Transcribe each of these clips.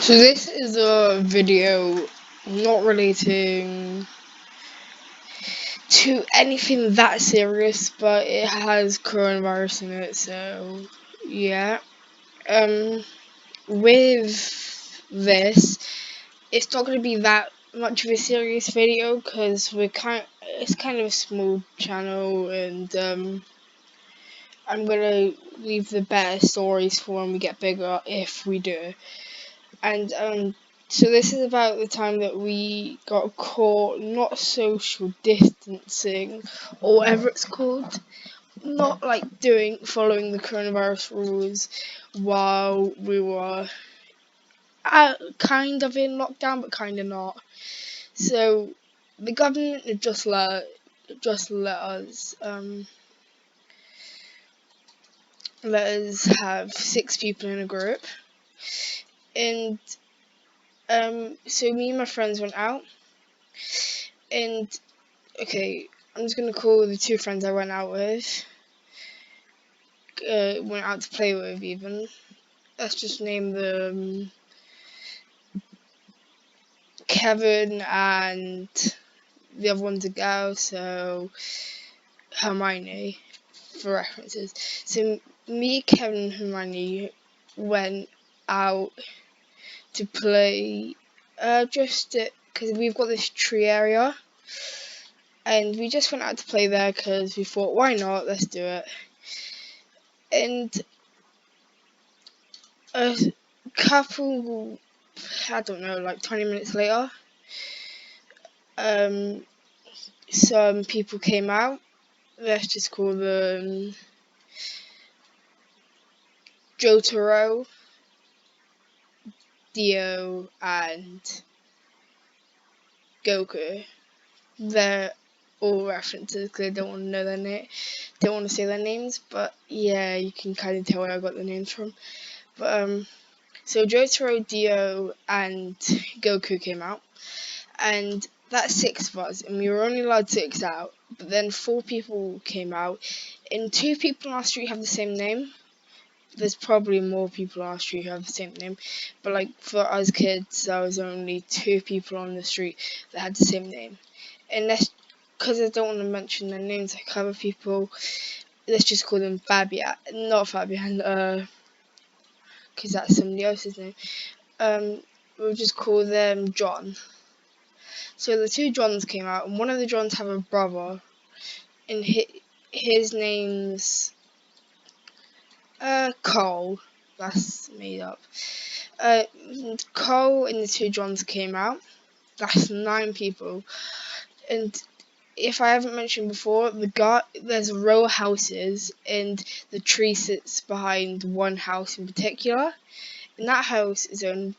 So this is a video not relating to anything that serious, but it has coronavirus in it, so yeah. Um, with this, it's not going to be that much of a serious video because it's kind of a small channel, and I'm gonna leave the better stories for when we get bigger if we do. And so this is about the time that we got caught not social distancing or whatever it's called, not like following the coronavirus rules while we were kind of in lockdown, but kind of not. So the government had just let us have 6 people in a group, and so me and my friends went out, and okay, I'm just gonna call the 2 friends I went out with, went out to play with even. Let's just name them Kevin, and the other one's a girl, so Hermione for references. So me, Kevin, and Hermione went out to play, just because we've got this tree area, and we just went out to play there because we thought, why not? Let's do it. And a couple, I don't know, like 20 minutes later, some people came out. Let's just call them Jotaro, Dio, and Goku. They're all references because I don't want to know their name, don't want to say their names, but yeah, you can kind of tell where I got the names from. But so Jotaro, Dio, and Goku came out, and that's 6 of us, and we were only allowed 6 out. But then 4 people came out, and 2 people on our street have the same name. There's probably more people on our street who have the same name, but like for us kids, there was only 2 people on the street that had the same name. And that's because I don't want to mention their names like other people. Let's just call them not Fabian, because that's somebody else's name. We'll just call them John. So the 2 Johns came out, and one of the Johns have a brother, and his name's Cole. That's made up. Cole and the 2 Johns came out. That's 9 people. And if I haven't mentioned before, there's a row of houses, and the tree sits behind one house in particular. And that house is owned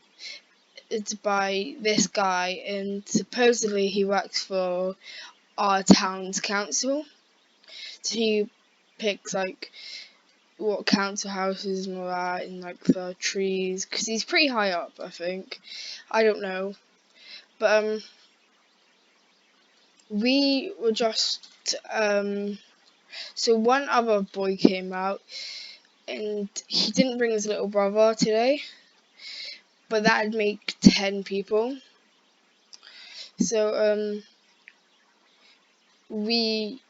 by this guy, and supposedly he works for our town's council. So he picks like what council houses and all that, and like the trees, because he's pretty high up, I think. I don't know, but we were just so one other boy came out, and he didn't bring his little brother today, but that'd make 10 people. So we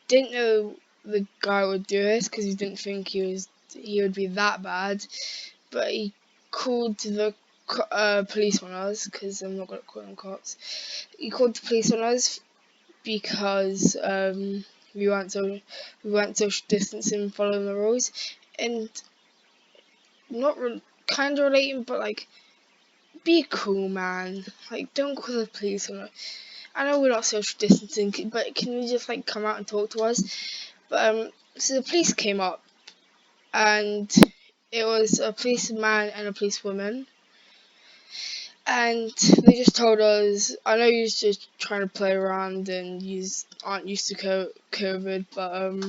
didn't know the guy would do this because we didn't think he would be that bad, but he called the police on us, because I'm not gonna call them cops. He called the police on us because we weren't social distancing, following the rules, and not kind of relating, but like, be cool, man. Like, don't call the police on us. I know we're not social distancing, but can you just like come out and talk to us? But so the police came up, and it was a policeman and a policewoman, and they just told us, I know you're just trying to play around and you aren't used to COVID, but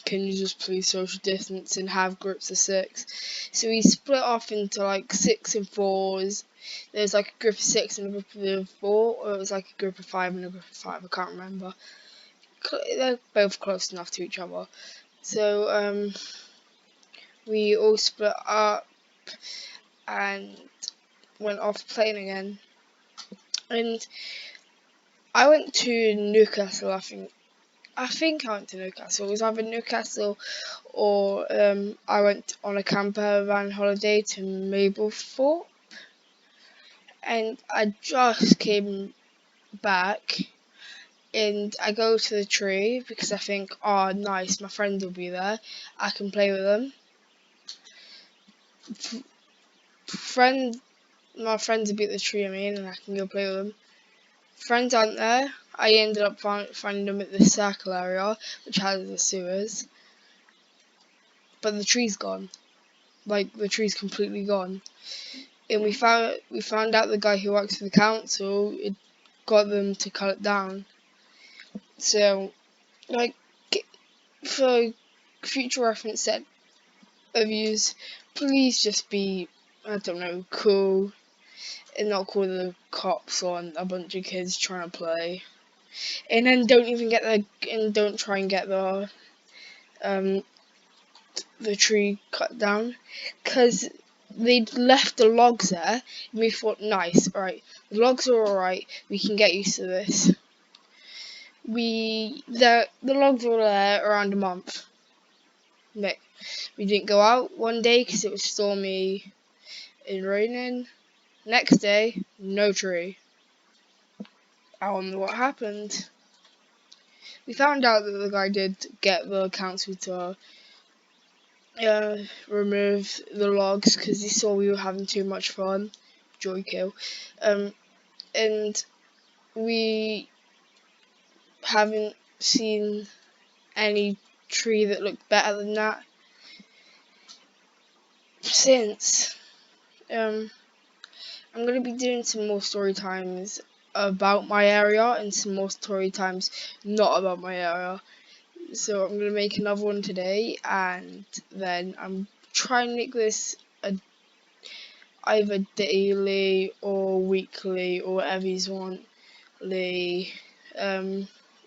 can you just please social distance and have groups of 6? So we split off into like 6 and 4s. There's like a group of 6 and a group of 4, or it was like a group of 5 and a group of 5, I can't remember. They're both close enough to each other. So we all split up, and went off playing again, and I went to Newcastle. I think I went to Newcastle. It was either Newcastle or I went on a camper van holiday to Mablethorpe, and I just came back, and I go to the tree because I think, oh nice, my friends will be there, I can play with them. My friends will be at the tree, and I can go play with them. Friends aren't there. I ended up finding them at the circle area, which has the sewers, but the tree's gone. Like, the tree's completely gone. And we found out the guy who works for the council, it got them to cut it down. So, like, for future reference set of views, please just be, I don't know, cool, and not call the cops on a bunch of kids trying to play. And then don't try and get the tree cut down, because they'd left the logs there, and we thought, nice, alright, the logs are alright, we can get used to this. The logs were there around a month. We didn't go out one day because it was stormy and raining. Next day, no tree. I wonder what happened. We found out that the guy did get the council to remove the logs because he saw we were having too much fun. Joy kill. And we haven't seen any tree that looked better than that since. I'm going to be doing some more story times about my area and some more story times not about my area. So I'm going to make another one today, and then I'm trying to make this either daily or weekly or whatever you want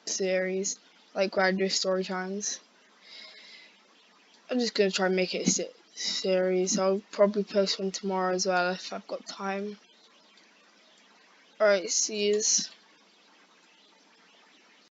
series, like where I do story times. I'm just going to try and make it a series. I'll probably post one tomorrow as well if I've got time. Alright, see yous.